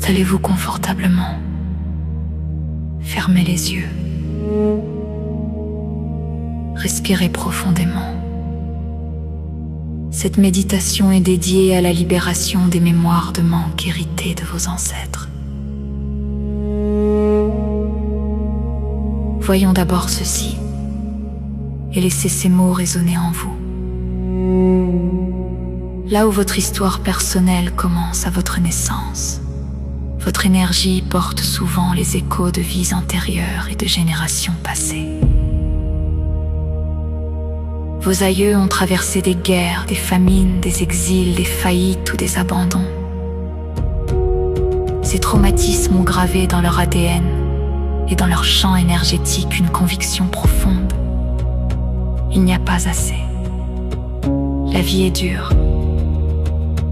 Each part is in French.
Installez-vous confortablement. Fermez les yeux. Respirez profondément. Cette méditation est dédiée à la libération des mémoires de manque héritées de vos ancêtres. Voyons d'abord ceci et laissez ces mots résonner en vous. Là où votre histoire personnelle commence à votre naissance, votre énergie porte souvent les échos de vies antérieures et de générations passées. Vos aïeux ont traversé des guerres, des famines, des exils, des faillites ou des abandons. Ces traumatismes ont gravé dans leur ADN et dans leur champ énergétique une conviction profonde. Il n'y a pas assez. La vie est dure.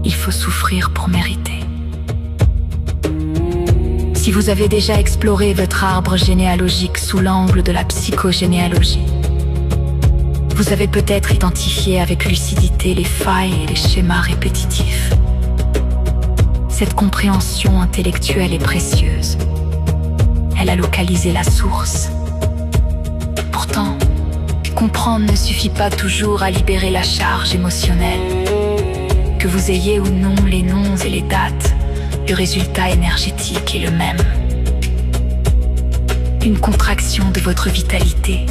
Il faut souffrir pour mériter. Si vous avez déjà exploré votre arbre généalogique sous l'angle de la psychogénéalogie, vous avez peut-être identifié avec lucidité les failles et les schémas répétitifs. Cette compréhension intellectuelle est précieuse. Elle a localisé la source. Pourtant, comprendre ne suffit pas toujours à libérer la charge émotionnelle. Que vous ayez ou non les noms et les dates, le résultat énergétique est le même. Une contraction de votre vitalité,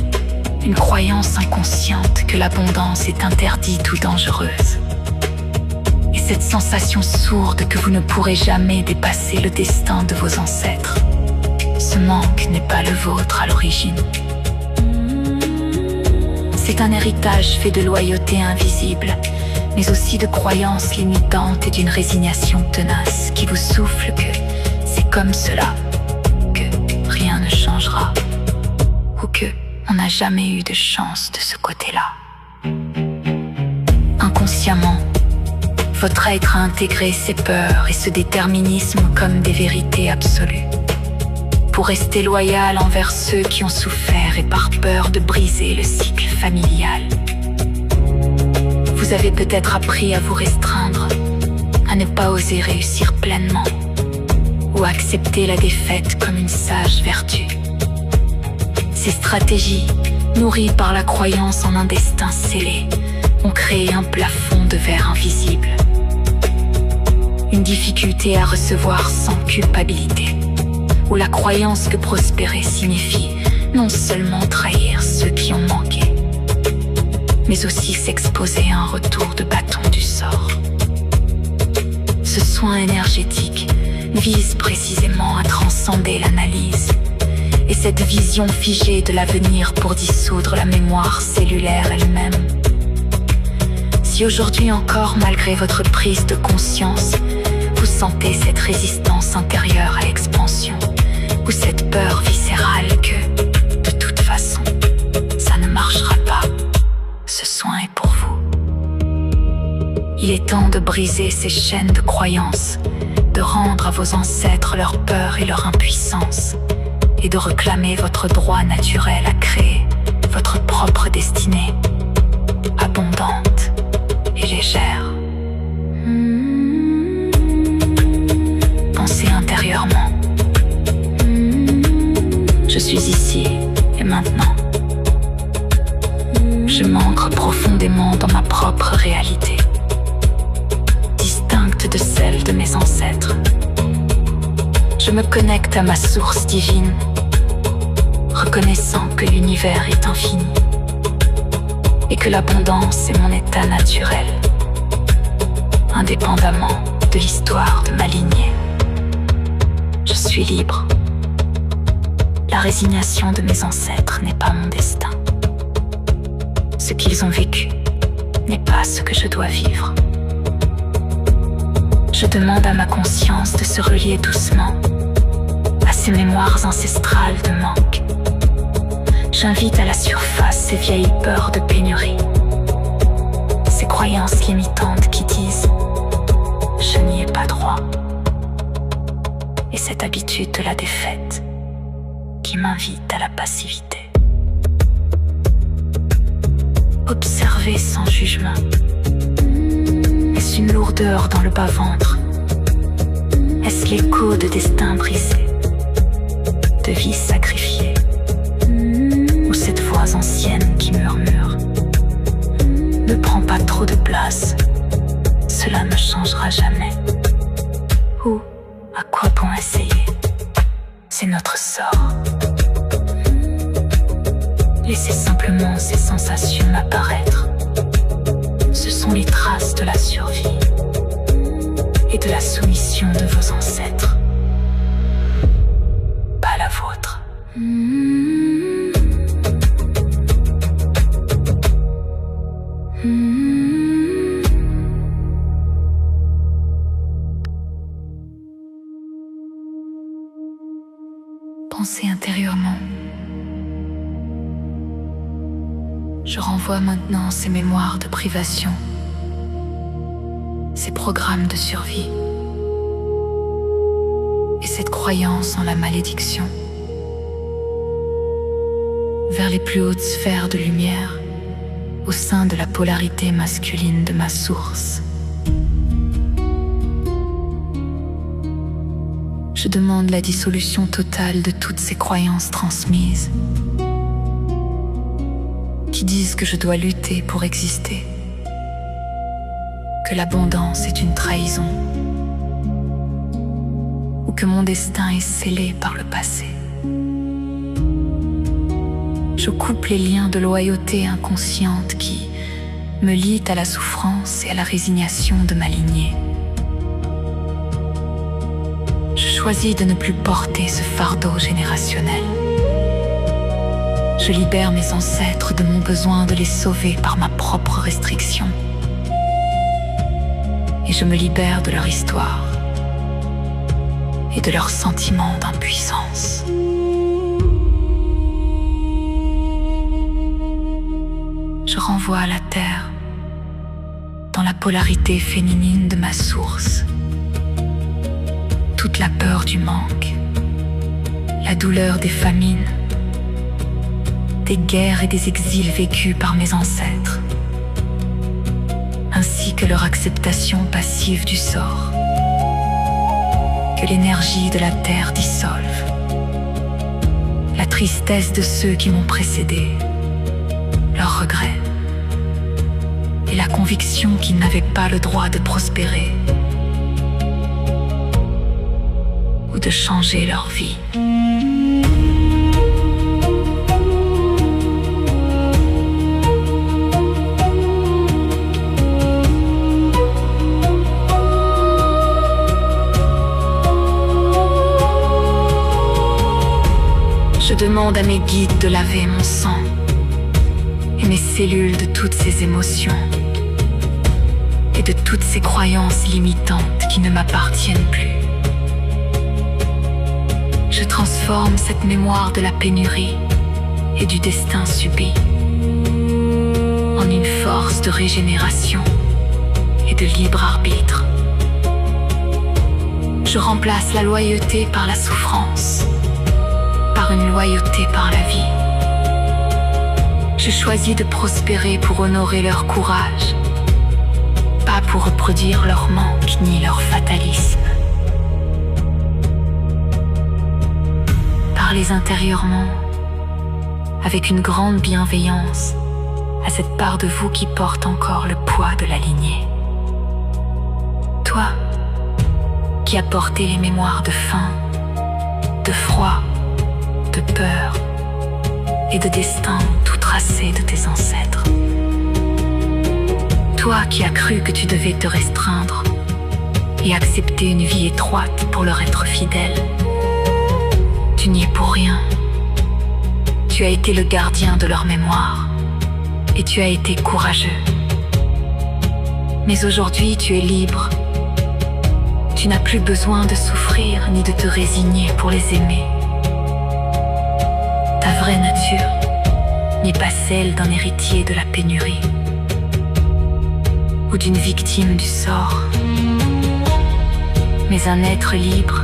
une croyance inconsciente que l'abondance est interdite ou dangereuse. Et cette sensation sourde que vous ne pourrez jamais dépasser le destin de vos ancêtres. Ce manque n'est pas le vôtre à l'origine. C'est un héritage fait de loyauté invisible, mais aussi de croyances limitantes et d'une résignation tenace qui vous souffle que c'est comme cela, que rien ne changera, ou que on n'a jamais eu de chance de ce côté-là. Inconsciemment, votre être a intégré ces peurs et ce déterminisme comme des vérités absolues. Pour rester loyal envers ceux qui ont souffert et par peur de briser le cycle familial. Vous avez peut-être appris à vous restreindre, à ne pas oser réussir pleinement, ou à accepter la défaite comme une sage vertu. Ces stratégies, nourries par la croyance en un destin scellé, ont créé un plafond de verre invisible. Une difficulté à recevoir sans culpabilité, où la croyance que prospérer signifie non seulement trahir ceux qui ont manqué, mais aussi s'exposer à un retour de bâton du sort. Ce soin énergétique vise précisément à transcender l'analyse et cette vision figée de l'avenir pour dissoudre la mémoire cellulaire elle-même. Si aujourd'hui encore, malgré votre prise de conscience, vous sentez cette résistance intérieure à l'expansion, ou cette peur viscérale que, de toute façon, ça ne marchera pas, ce soin est pour vous. Il est temps de briser ces chaînes de croyances, de rendre à vos ancêtres leur peur et leur impuissance, et de réclamer votre droit naturel à créer votre propre destinée, abondante et légère. Pensez intérieurement. Je suis ici et maintenant. Je m'ancre profondément dans ma propre réalité, distincte de celle de mes ancêtres. Je me connecte à ma source divine, reconnaissant que l'univers est infini et que l'abondance est mon état naturel, indépendamment de l'histoire de ma lignée. Je suis libre. La résignation de mes ancêtres n'est pas mon destin. Ce qu'ils ont vécu n'est pas ce que je dois vivre. Je demande à ma conscience de se relier doucement à ces mémoires ancestrales de manque. J'invite à la surface ces vieilles peurs de pénurie, ces croyances limitantes qui disent « je n'y ai pas droit » et cette habitude de la défaite qui m'invite à la passivité. Observez sans jugement. Est-ce une lourdeur dans le bas-ventre? Est-ce l'écho de destins brisés, de vies sacrifiées, ou cette voix ancienne qui murmure: ne prends pas trop de place, cela ne changera jamais. Ou à quoi bon essayer? C'est notre sort. Laissez simplement ces sensations apparaître. Ce sont les traces de la survie et de la soumission de vos ancêtres, pas la vôtre. Pensez intérieurement. Je renvoie maintenant ces mémoires de privation, ces programmes de survie et cette croyance en la malédiction vers les plus hautes sphères de lumière au sein de la polarité masculine de ma source. Je demande la dissolution totale de toutes ces croyances transmises qui disent que je dois lutter pour exister, que l'abondance est une trahison, ou que mon destin est scellé par le passé. Je coupe les liens de loyauté inconsciente qui me lient à la souffrance et à la résignation de ma lignée. Je choisis de ne plus porter ce fardeau générationnel. Je libère mes ancêtres de mon besoin de les sauver par ma propre restriction. Et je me libère de leur histoire et de leur sentiment d'impuissance. Je renvoie à la terre, dans la polarité féminine de ma source, toute la peur du manque, la douleur des famines, des guerres et des exils vécus par mes ancêtres, ainsi que leur acceptation passive du sort, que l'énergie de la terre dissolve, la tristesse de ceux qui m'ont précédé, leurs regrets et la conviction qu'ils n'avaient pas le droit de prospérer ou de changer leur vie. Je demande à mes guides de laver mon sang et mes cellules de toutes ces émotions et de toutes ces croyances limitantes qui ne m'appartiennent plus. Je transforme cette mémoire de la pénurie et du destin subi en une force de régénération et de libre arbitre. Je remplace la loyauté par la souffrance, par une loyauté par la vie. Je choisis de prospérer pour honorer leur courage, pas pour reproduire leur manque ni leur fatalisme. Parlez intérieurement, avec une grande bienveillance, à cette part de vous qui porte encore le poids de la lignée. Toi, qui as porté les mémoires de faim, de froid, de peur et de destin tout tracé de tes ancêtres. Toi qui as cru que tu devais te restreindre et accepter une vie étroite pour leur être fidèle. Tu n'y es pour rien. Tu as été le gardien de leur mémoire et tu as été courageux. Mais aujourd'hui tu es libre. Tu n'as plus besoin de souffrir ni de te résigner pour les aimer. Ta vraie nature n'est pas celle d'un héritier de la pénurie ou d'une victime du sort, mais un être libre,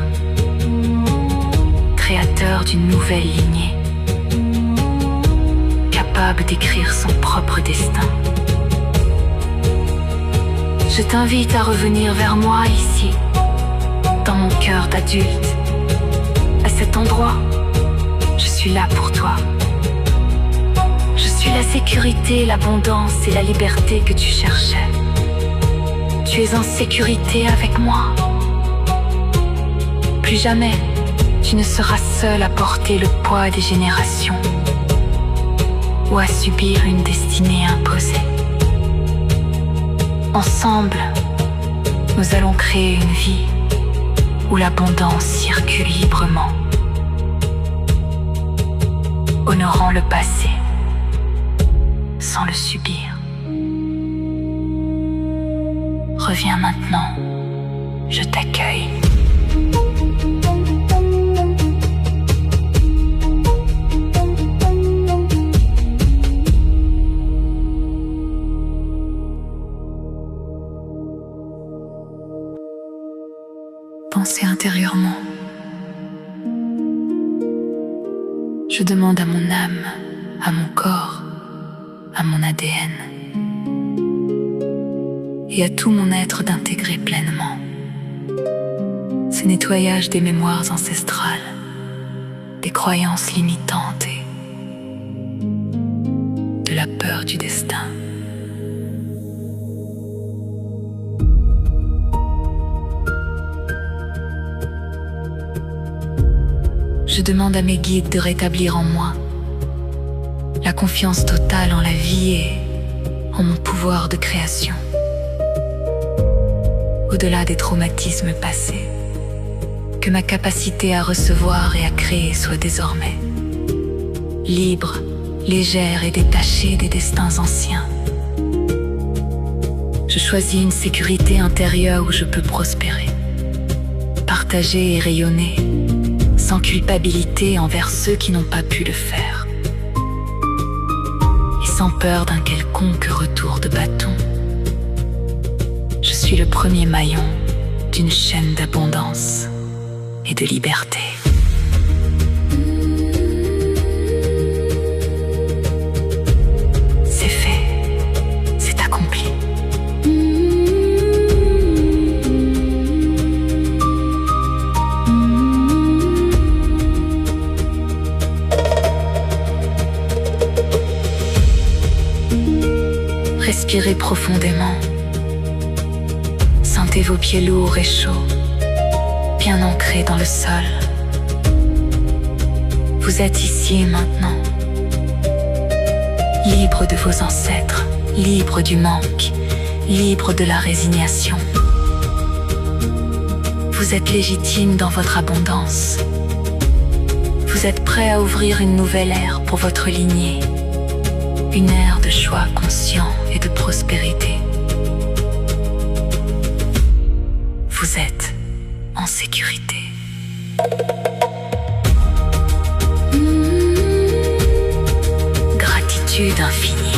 créateur d'une nouvelle lignée, capable d'écrire son propre destin. Je t'invite à revenir vers moi ici, dans mon cœur d'adulte. À cet endroit, je suis là pour toi. Je suis la sécurité, l'abondance et la liberté que tu cherchais. Tu es en sécurité avec moi. Plus jamais, tu ne seras seul à porter le poids des générations ou à subir une destinée imposée. Ensemble, nous allons créer une vie où l'abondance circule librement, honorant le passé sans le subir. Reviens maintenant, je t'accueille. Pensez intérieurement. Je demande à mon âme, à mon corps, à mon ADN et à tout mon être d'intégrer pleinement ce nettoyage des mémoires ancestrales, des croyances limitantes et de la peur du destin. Je demande à mes guides de rétablir en moi la confiance totale en la vie et en mon pouvoir de création. Au-delà des traumatismes passés, que ma capacité à recevoir et à créer soit désormais libre, légère et détachée des destins anciens. Je choisis une sécurité intérieure où je peux prospérer, partager et rayonner, sans culpabilité envers ceux qui n'ont pas pu le faire, et sans peur d'un quelconque retour de bâton. Je suis le premier maillon d'une chaîne d'abondance et de liberté. C'est fait, c'est accompli. Respirez profondément. Sentez vos pieds lourds et chauds, bien ancrés dans le sol. Vous êtes ici et maintenant, libre de vos ancêtres, libre du manque, libre de la résignation. Vous êtes légitime dans votre abondance. Vous êtes prêt à ouvrir une nouvelle ère pour votre lignée, une ère de choix conscient et de prospérité. Vous êtes en sécurité. Gratitude infinie.